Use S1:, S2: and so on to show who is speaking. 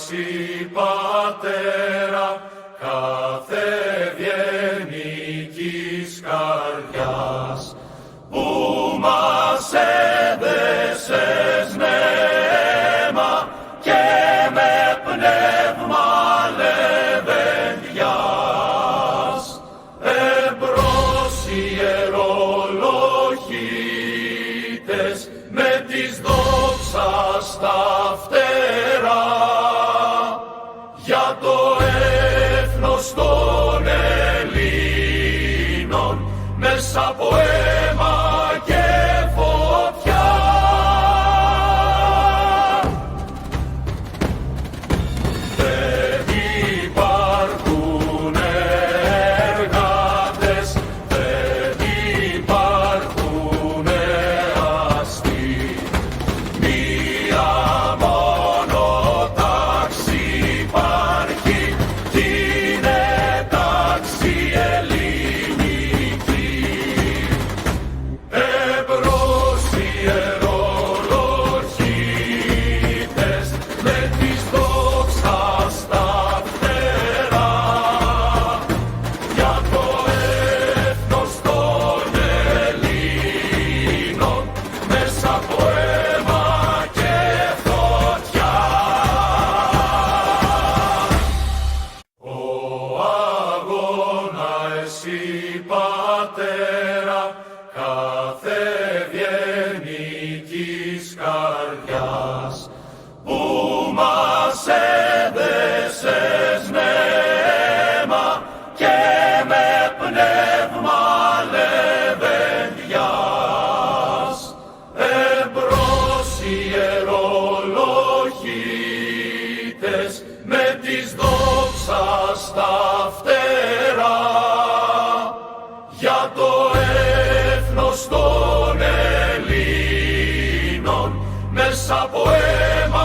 S1: εσύ Πατέρα, κάθε ευγενικής καρδιάς, που μας έδεσες νέμα και με πνεύμα λεβεντιάς, εμπρός ιερολογίτες με της δόξας τα φτερά, για το έθνος των Ελλήνων μέσα από αίμα και φωτιά. Δεν υπάρχουν εργάτες, δεν υπάρχουν αστεί, μία μόνο τάξη υπάρχει, την τάξη ελληνική. Εμπρός ιερολογίτες με της δόξας τα φτερά, για το έθνος των Ελλήνων μέσα από αίμα και φωτιά. Ο αγώνα εσύ Πατέρα, κάθε ευγενικής καρδιάς, που μας έδεσες νέμα και με πνεύμα λεβεντιάς, εμπρός ιερολογίτες με της δόξας τα φτερά, για το έθνος των Ελλήνων μέσα από αίμα